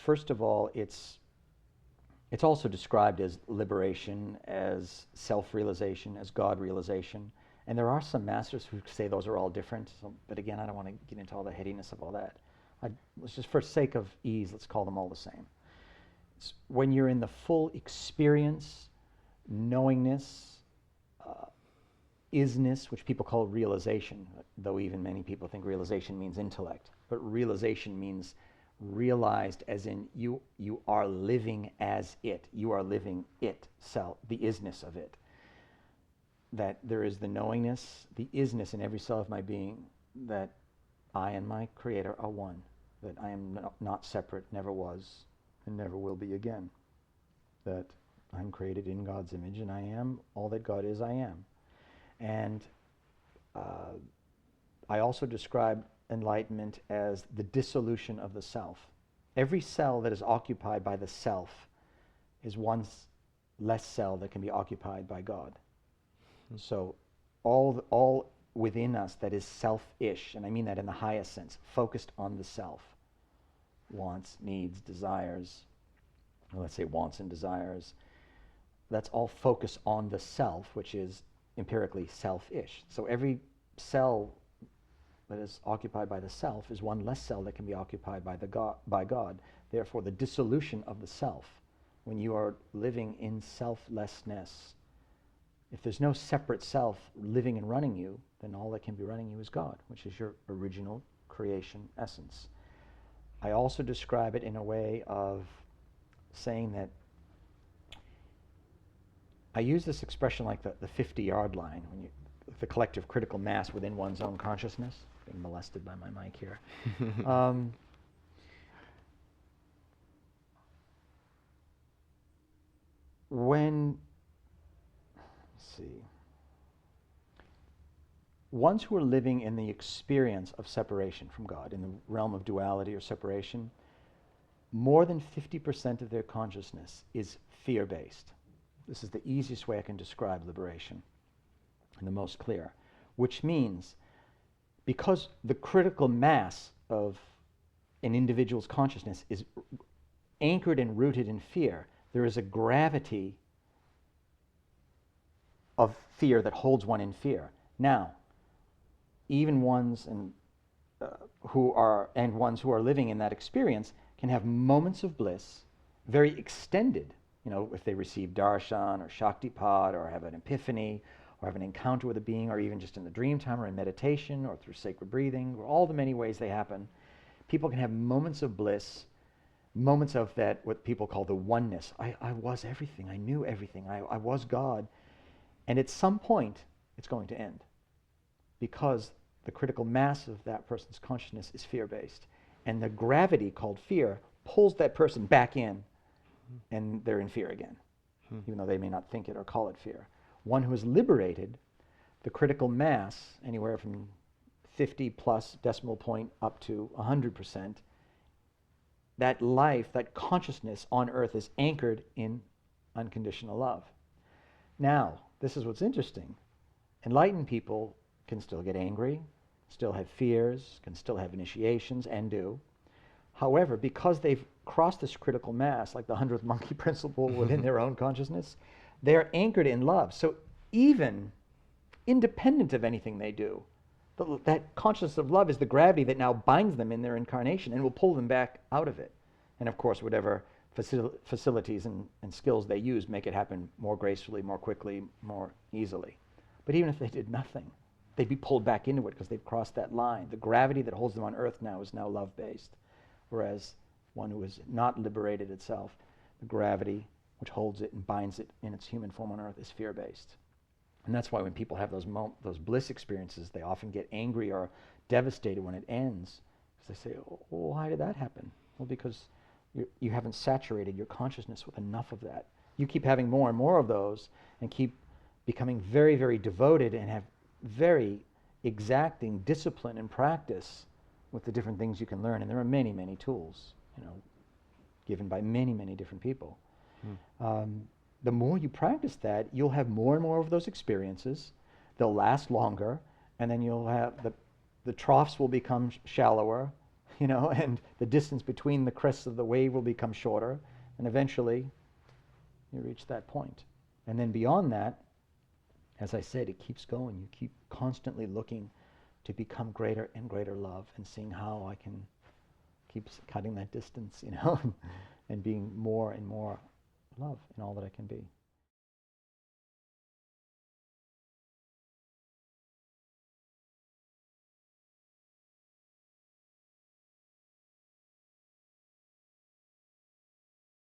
first of all, it's also described as liberation, as self-realization, as God-realization. And there are some masters who say those are all different. So, but again, I don't want to get into all the headiness of all that. Let's just, for sake of ease, let's call them all the same. It's when you're in the full experience, knowingness, isness, which people call realization, though even many people think realization means intellect. But realization means realized as in you are living as it. You are living it, self, the isness of it. That there is the knowingness, the isness in every cell of my being, that I and my Creator are one, that I am not separate, never was, and never will be again. That I'm created in God's image, and I am all that God is, I am. And I also describe enlightenment as the dissolution of the self. Every cell that is occupied by the self is one less cell that can be occupied by God. So all within us that is selfish, and I mean that in the highest sense, focused on the self, wants, needs, desires, well, let's say wants and desires, that's all focus on the self, which is empirically selfish. So every cell that is occupied by the self is one less cell that can be occupied by God. Therefore, the dissolution of the self, when you are living in selflessness, if there's no separate self living and running you, then all that can be running you is God, which is your original creation essence. I also describe it in a way of saying that I use this expression like the 50-yard line, when the collective critical mass within one's own consciousness. Being molested by my mic here. Let's see. Ones who are living in the experience of separation from God, in the realm of duality or separation, more than 50% of their consciousness is fear-based. This is the easiest way I can describe liberation, and the most clear, which means because the critical mass of an individual's consciousness is anchored and rooted in fear, there is a gravity of fear that holds one in fear. Now, even ones who are living in that experience can have moments of bliss, very extended, if they receive darshan or shaktipat or have an epiphany or have an encounter with a being, or even just in the dream time or in meditation or through sacred breathing, or all the many ways they happen. People can have moments of bliss, moments of that, what people call the oneness. I was everything, I knew everything, I was God. And at some point, it's going to end, because the critical mass of that person's consciousness is fear-based. And the gravity called fear pulls that person back in, and they're in fear again, even though they may not think it or call it fear. One who is liberated, the critical mass, anywhere from 50 plus decimal point up to 100%, that life, that consciousness on earth is anchored in unconditional love. Now, this is what's interesting. Enlightened people can still get angry, still have fears, can still have initiations, and do. However, because they've crossed this critical mass, like the 100th monkey principle within their own consciousness, they're anchored in love. So even independent of anything they do, that consciousness of love is the gravity that now binds them in their incarnation and will pull them back out of it. And of course, whatever facilities and skills they use make it happen more gracefully, more quickly, more easily. But even if they did nothing, they'd be pulled back into it because they've crossed that line. The gravity that holds them on earth now is now love-based. Whereas one who is not liberated itself, the gravity which holds it and binds it in its human form on earth is fear-based. And that's why when people have those bliss experiences, they often get angry or devastated when it ends. Because they say, oh, why did that happen? Well, because you haven't saturated your consciousness with enough of that. You keep having more and more of those and keep becoming very, very devoted and have very exacting discipline and practice with the different things you can learn. And there are many, many tools, given by many, many different people. The more you practice that, you'll have more and more of those experiences. They'll last longer, and then you'll have the troughs will become shallower, and the distance between the crests of the wave will become shorter, and eventually you reach that point. And then beyond that, as I said, it keeps going. You keep constantly looking to become greater and greater love, and seeing how I can keep cutting that distance, and being more and more love in all that I can be.